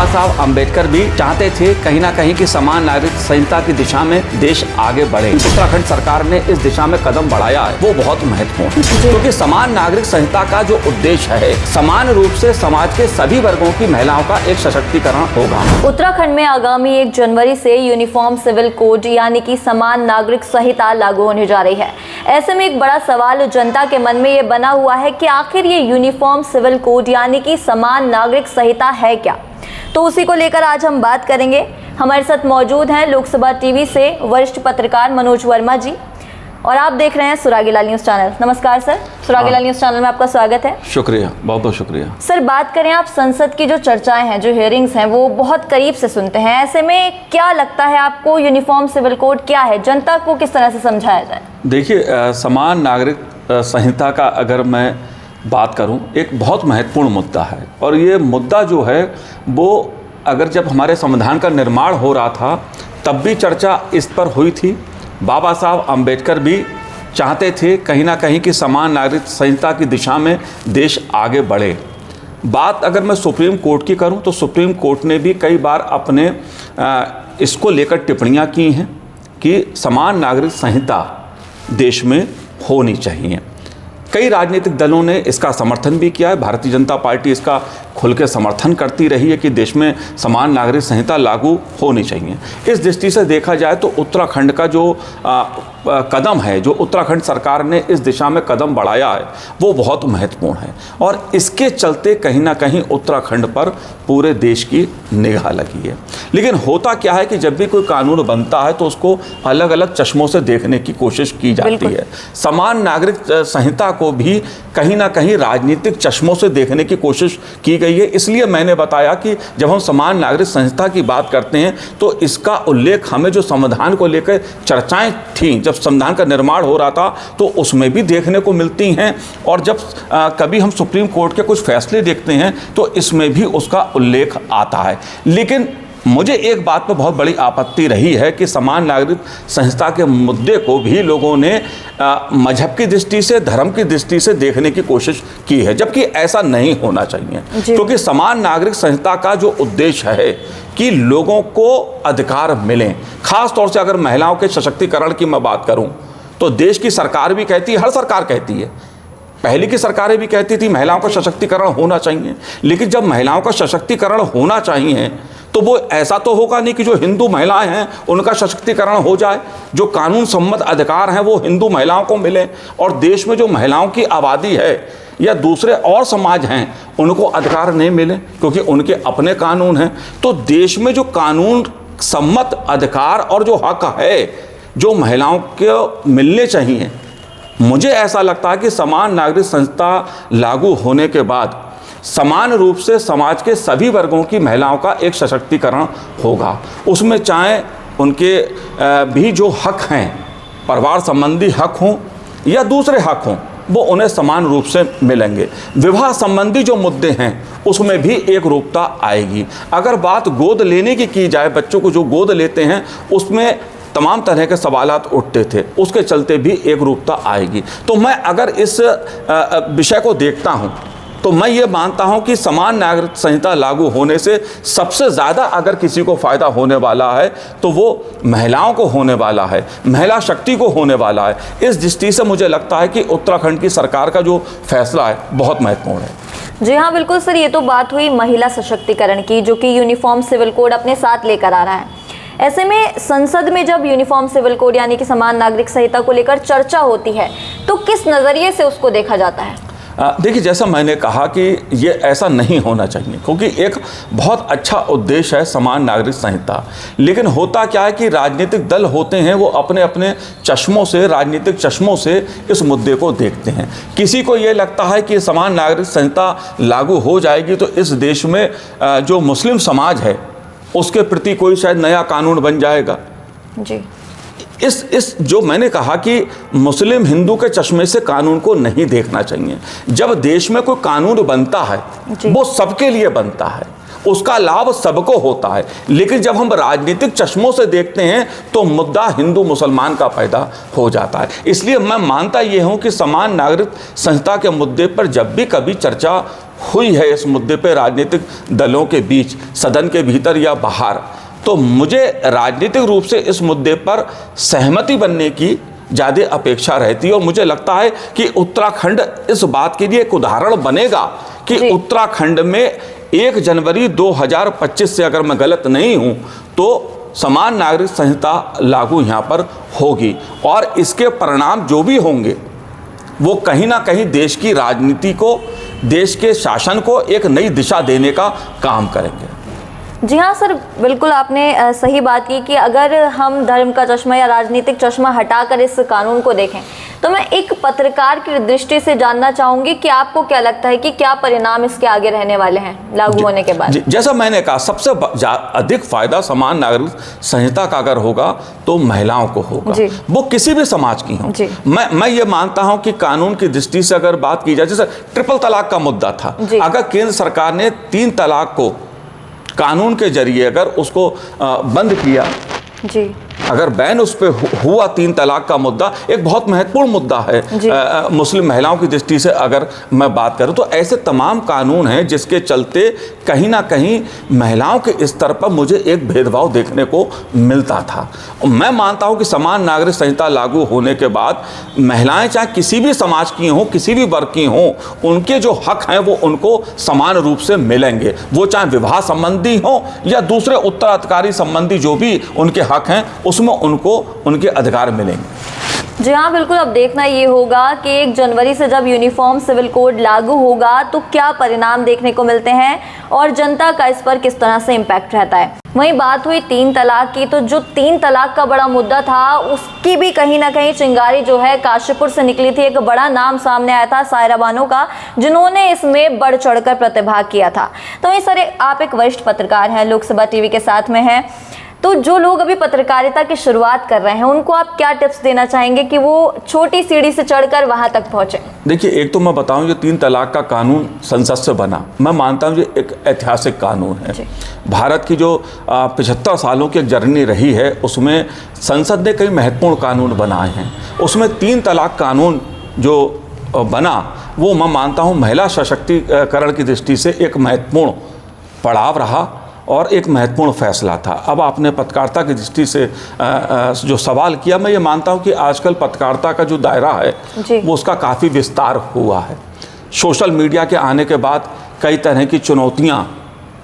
बाबा साहब अम्बेडकर भी चाहते थे कहीं ना कहीं कि समान नागरिक संहिता की दिशा में देश आगे बढ़े। उत्तराखंड सरकार ने इस दिशा में कदम बढ़ाया है, वो बहुत महत्वपूर्ण है, क्योंकि समान नागरिक संहिता का जो उद्देश्य है समान रूप से समाज के सभी वर्गों की महिलाओं का एक सशक्तिकरण होगा। उत्तराखंड में आगामी 1 जनवरी से यूनिफॉर्म सिविल कोड यानी कि समान नागरिक संहिता लागू होने जा रही है। ऐसे में एक बड़ा सवाल जनता के मन में ये बना हुआ है कि आखिर ये यूनिफॉर्म सिविल कोड यानी कि समान नागरिक संहिता है क्या। तो उसी को लेकर आज हम बात करेंगे। हमारे साथ मौजूद हैं लोकसभा टीवी से वरिष्ठ पत्रकार मनोज वर्मा जी, और आप देख रहे हैं सुरागीलाल न्यूज़ चैनल। नमस्कार सर, सुरागीलाल न्यूज़ चैनल में आपका स्वागत है। शुक्रिया, बहुत बहुत शुक्रिया। सर, बात करें, आप संसद की जो चर्चाएं हैं, जो हियरिंग्स हैं, वो बहुत करीब से सुनते हैं। ऐसे में क्या लगता है आपको, यूनिफॉर्म सिविल कोड क्या है, जनता को किस तरह से समझाया जाए? देखिए, समान नागरिक संहिता का अगर मैं बात करूं, एक बहुत महत्वपूर्ण मुद्दा है। और ये मुद्दा जो है वो अगर जब हमारे संविधान का निर्माण हो रहा था तब भी चर्चा इस पर हुई थी। बाबा साहब अम्बेडकर भी चाहते थे कहीं ना कहीं कि समान नागरिक संहिता की दिशा में देश आगे बढ़े। बात अगर मैं सुप्रीम कोर्ट की करूं तो सुप्रीम कोर्ट ने भी कई बार अपने इसको लेकर टिप्पणियां की हैं कि समान नागरिक संहिता देश में होनी चाहिए। कई राजनीतिक दलों ने इसका समर्थन भी किया है। भारतीय जनता पार्टी इसका खुल के समर्थन करती रही है कि देश में समान नागरिक संहिता लागू होनी चाहिए। इस दृष्टि से देखा जाए तो उत्तराखंड का जो कदम है, जो उत्तराखंड सरकार ने इस दिशा में कदम बढ़ाया है, वो बहुत महत्वपूर्ण है। और इसके चलते कहीं ना कहीं उत्तराखंड पर पूरे देश की निगाह लगी है। लेकिन होता क्या है कि जब भी कोई कानून बनता है तो उसको अलग अलग चश्मों से देखने की कोशिश की जाती है। समान नागरिक संहिता को भी कहीं ना कहीं राजनीतिक चश्मों से देखने की कोशिश की गई है। इसलिए मैंने बताया कि जब हम समान नागरिक संहिता की बात करते हैं तो इसका उल्लेख हमें जो संविधान को लेकर चर्चाएं थीं, जब संविधान का निर्माण हो रहा था तो उसमें भी देखने को मिलती हैं। और जब कभी हम सुप्रीम कोर्ट के कुछ फैसले देखते हैं तो इसमें भी उसका उल्लेख आता है। लेकिन मुझे एक बात पर बहुत बड़ी आपत्ति रही है कि समान नागरिक संहिता के मुद्दे को भी लोगों ने मजहब की दृष्टि से, धर्म की दृष्टि से देखने की कोशिश की है, जबकि ऐसा नहीं होना चाहिए। क्योंकि समान नागरिक संहिता का जो उद्देश्य है कि लोगों को अधिकार मिलें, खास तौर से अगर महिलाओं के सशक्तिकरण की मैं बात करूं तो देश की सरकार भी कहती है, हर सरकार कहती है, पहले की सरकारें भी कहती थी महिलाओं का सशक्तिकरण होना चाहिए। लेकिन जब महिलाओं का सशक्तिकरण होना चाहिए तो वो ऐसा तो होगा नहीं कि जो हिंदू महिलाएं हैं उनका सशक्तिकरण हो जाए, जो कानून सम्मत अधिकार हैं वो हिंदू महिलाओं को मिले, और देश में जो महिलाओं की आबादी है या दूसरे और समाज हैं उनको अधिकार नहीं मिले क्योंकि उनके अपने कानून हैं। तो देश में जो कानून सम्मत अधिकार और जो हक है जो महिलाओं को मिलने चाहिए, मुझे ऐसा लगता है कि समान नागरिक संहिता लागू होने के बाद समान रूप से समाज के सभी वर्गों की महिलाओं का एक सशक्तिकरण होगा। उसमें चाहे उनके भी जो हक हैं, परिवार संबंधी हक हों या दूसरे हक हों, वो उन्हें समान रूप से मिलेंगे। विवाह संबंधी जो मुद्दे हैं उसमें भी एक रूपता आएगी। अगर बात गोद लेने की जाए, बच्चों को जो गोद लेते हैं उसमें तमाम तरह के सवालात उठते थे, उसके चलते भी एक रूपता आएगी। तो मैं अगर इस विषय को देखता हूँ तो मैं ये मानता हूँ कि समान नागरिक संहिता लागू होने से सबसे ज़्यादा अगर किसी को फ़ायदा होने वाला है तो वो महिलाओं को होने वाला है, महिला शक्ति को होने वाला है। इस दृष्टि से मुझे लगता है कि उत्तराखंड की सरकार का जो फैसला है बहुत महत्वपूर्ण है। जी हाँ, बिल्कुल सर, ये तो बात हुई महिला सशक्तिकरण की, जो कि यूनिफॉर्म सिविल कोड अपने साथ लेकर आ रहा है। ऐसे में संसद में जब यूनिफॉर्म सिविल कोड यानी कि समान नागरिक संहिता को लेकर चर्चा होती है तो किस नज़रिए से उसको देखा जाता है? देखिए, जैसा मैंने कहा कि ये ऐसा नहीं होना चाहिए क्योंकि एक बहुत अच्छा उद्देश्य है समान नागरिक संहिता। लेकिन होता क्या है कि राजनीतिक दल होते हैं वो अपने अपने चश्मों से, राजनीतिक चश्मों से इस मुद्दे को देखते हैं। किसी को ये लगता है कि समान नागरिक संहिता लागू हो जाएगी तो इस देश में जो मुस्लिम समाज है उसके प्रति कोई शायद नया कानून बन जाएगा। जी, इस जो मैंने कहा कि मुस्लिम हिंदू के चश्मे से कानून को नहीं देखना चाहिए। जब देश में कोई कानून बनता है वो सबके लिए बनता है, उसका लाभ सबको होता है। लेकिन जब हम राजनीतिक चश्मों से देखते हैं तो मुद्दा हिंदू मुसलमान का पैदा हो जाता है। इसलिए मैं मानता ये हूँ कि समान नागरिक संहिता के मुद्दे पर जब भी कभी चर्चा हुई है, इस मुद्दे पर राजनीतिक दलों के बीच, सदन के भीतर या बाहर, तो मुझे राजनीतिक रूप से इस मुद्दे पर सहमति बनने की ज़्यादा अपेक्षा रहती है। और मुझे लगता है कि उत्तराखंड इस बात के लिए एक उदाहरण बनेगा कि उत्तराखंड में 1 जनवरी 2025 से, अगर मैं गलत नहीं हूँ, तो समान नागरिक संहिता लागू यहाँ पर होगी। और इसके परिणाम जो भी होंगे वो कहीं ना कहीं देश की राजनीति को, देश के शासन को एक नई दिशा देने का काम करेंगे। जी हाँ सर, बिल्कुल आपने सही बात की कि अगर हम धर्म का चश्मा या राजनीतिक चश्मा हटाकर इस कानून को देखें, तो मैं एक पत्रकार की दृष्टि से जानना चाहूँगी कि आपको क्या लगता है कि क्या परिणाम इसके आगे रहने वाले हैं लागू होने के बाद? जैसा मैंने कहा, सबसे अधिक फायदा समान नागरिक संहिता का अगर होगा तो महिलाओं को होगा, वो किसी भी समाज की हो। मैं ये मानता हूँ कि कानून की दृष्टि से अगर बात की जाए, जैसे ट्रिपल तलाक का मुद्दा था, अगर केंद्र सरकार ने 3 तलाक को कानून के जरिए अगर उसको बंद किया, अगर बैन उस पर हुआ, 3 तलाक का मुद्दा एक बहुत महत्वपूर्ण मुद्दा है मुस्लिम महिलाओं की दृष्टि से अगर मैं बात करूं, तो ऐसे तमाम कानून हैं जिसके चलते कहीं ना कहीं महिलाओं के स्तर पर मुझे एक भेदभाव देखने को मिलता था। मैं मानता हूं कि समान नागरिक संहिता लागू होने के बाद महिलाएं चाहे किसी भी समाज की हों, किसी भी वर्ग की हों, उनके जो हक हैं वो उनको समान रूप से मिलेंगे। वो चाहे विवाह संबंधी हों या दूसरे उत्तराधिकारी संबंधी जो भी उनके हक हैं, उसमें उनको उनके अधिकार मिलेंगे। जी हाँ, बिल्कुल। अब देखना ये होगा कि 1 जनवरी से जब यूनिफॉर्म सिविल कोड लागू होगा तो क्या परिणाम देखने को मिलते हैं और जनता का इस पर किस तरह से इम्पैक्ट रहता है। वहीं बात हुई 3 तलाक की, तो जो 3 तलाक का बड़ा मुद्दा था, उसकी भी कहीं ना कहीं चिंगारी जो है काशीपुर से निकली थी। एक बड़ा नाम सामने आया था सायरा बानो का, जिन्होंने इसमें बढ़ चढ़कर प्रतिभाग किया था। तो वहीं सर, आप एक वरिष्ठ पत्रकार हैं, लोकसभा टीवी के साथ में हैं, तो जो लोग अभी पत्रकारिता की शुरुआत कर रहे हैं उनको आप क्या टिप्स देना चाहेंगे कि वो छोटी सीढ़ी से चढ़कर वहां तक पहुंचे? देखिए, एक तो मैं बताऊं, जो 3 तलाक का कानून संसद से बना, मैं मानता हूं ये एक ऐतिहासिक कानून है। भारत की जो 75 सालों की एक जर्नी रही है, उसमें संसद ने कई महत्वपूर्ण कानून बनाए हैं। उसमें 3 तलाक कानून जो बना, वो मैं मानता हूँ महिला सशक्तिकरण की दृष्टि से एक महत्वपूर्ण पड़ाव रहा और एक महत्वपूर्ण फैसला था। अब आपने पत्रकारिता की दृष्टि से जो सवाल किया, मैं ये मानता हूँ कि आजकल पत्रकारिता का जो दायरा है वो उसका काफ़ी विस्तार हुआ है। सोशल मीडिया के आने के बाद कई तरह की चुनौतियाँ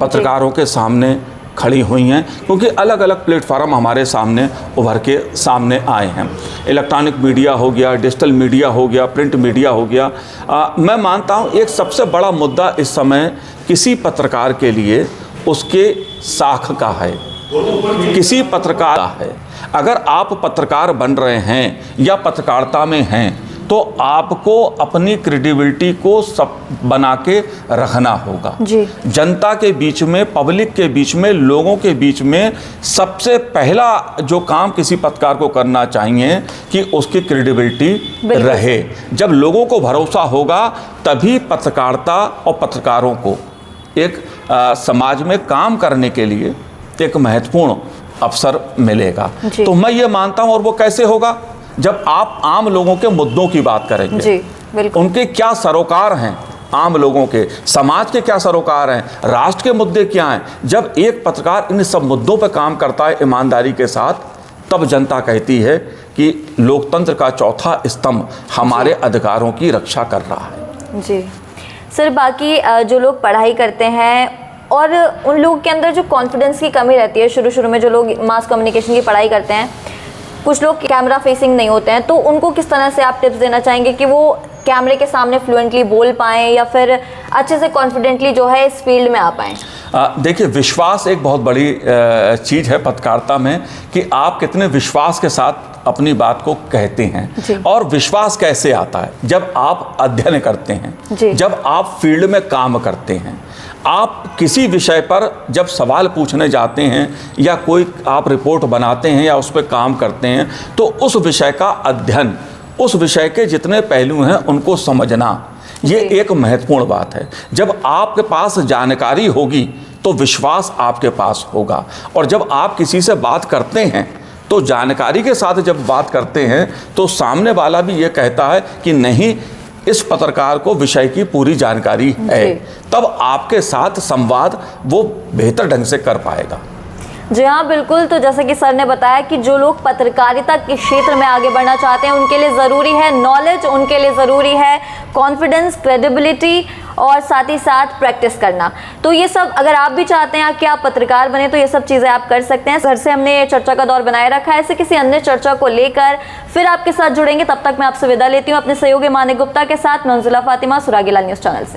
पत्रकारों के सामने खड़ी हुई हैं, क्योंकि अलग अलग प्लेटफार्म हमारे सामने उभर के सामने आए हैं। इलेक्ट्रॉनिक मीडिया हो गया, डिजिटल मीडिया हो गया, प्रिंट मीडिया हो गया। मैं मानता हूँ एक सबसे बड़ा मुद्दा इस समय किसी पत्रकार के लिए उसके साख का है, किसी पत्रकार का है। अगर आप पत्रकार बन रहे हैं या पत्रकारिता में हैं, तो आपको अपनी क्रेडिबिलिटी को सब बना के रखना होगा। जनता के बीच में, पब्लिक के बीच में, लोगों के बीच में सबसे पहला जो काम किसी पत्रकार को करना चाहिए कि उसकी क्रेडिबिलिटी रहे। जब लोगों को भरोसा होगा तभी पत्रकारिता और पत्रकारों को एक समाज में काम करने के लिए एक महत्वपूर्ण अवसर मिलेगा। तो मैं ये मानता हूँ, और वो कैसे होगा, जब आप आम लोगों के मुद्दों की बात करेंगे, उनके क्या सरोकार हैं, आम लोगों के, समाज के क्या सरोकार हैं, राष्ट्र के मुद्दे क्या हैं। जब एक पत्रकार इन सब मुद्दों पर काम करता है ईमानदारी के साथ, तब जनता कहती है कि लोकतंत्र का चौथा स्तंभ हमारे अधिकारों की रक्षा कर रहा है। जी सर, बाकी जो लोग पढ़ाई करते हैं और उन लोगों के अंदर जो कॉन्फिडेंस की कमी रहती है, शुरू में जो लोग मास कम्युनिकेशन की पढ़ाई करते हैं, कुछ लोग कैमरा फेसिंग नहीं होते हैं, तो उनको किस तरह से आप टिप्स देना चाहेंगे कि वो कैमरे के सामने फ्लुएंटली बोल पाएँ या फिर अच्छे से कॉन्फिडेंटली जो है इस फील्ड में आ पाएँ? देखिए, विश्वास एक बहुत बड़ी चीज़ है पत्रकारिता में, कि आप कितने विश्वास के साथ अपनी बात को कहते हैं। और विश्वास कैसे आता है? जब आप अध्ययन करते हैं, जब आप फील्ड में काम करते हैं, आप किसी विषय पर जब सवाल पूछने जाते हैं या कोई आप रिपोर्ट बनाते हैं या उस पर काम करते हैं, तो उस विषय का अध्ययन, उस विषय के जितने पहलू हैं उनको समझना, ये एक महत्वपूर्ण बात है। जब आपके पास जानकारी होगी तो विश्वास आपके पास होगा। और जब आप किसी से बात करते हैं तो जानकारी के साथ जब बात करते हैं तो सामने वाला भी ये कहता है कि नहीं, इस पत्रकार को विषय की पूरी जानकारी है, तब आपके साथ संवाद वो बेहतर ढंग से कर पाएगा। जी हाँ, बिल्कुल। तो जैसे कि सर ने बताया कि जो लोग पत्रकारिता के क्षेत्र में आगे बढ़ना चाहते हैं उनके लिए ज़रूरी है नॉलेज, उनके लिए ज़रूरी है कॉन्फिडेंस, क्रेडिबिलिटी और साथ ही साथ प्रैक्टिस करना। तो ये सब अगर आप भी चाहते हैं कि आप पत्रकार बने तो ये सब चीज़ें आप कर सकते हैं। घर से हमने चर्चा का दौर बनाए रखा है, ऐसे किसी अन्य चर्चा को लेकर फिर आपके साथ जुड़ेंगे। तब तक मैं आपसे विदा लेती हूँ अपने सहयोगी मानिक गुप्ता के साथ। मैं मंजुला फातिमा, सुरागीलाल न्यूज़ चैनल से।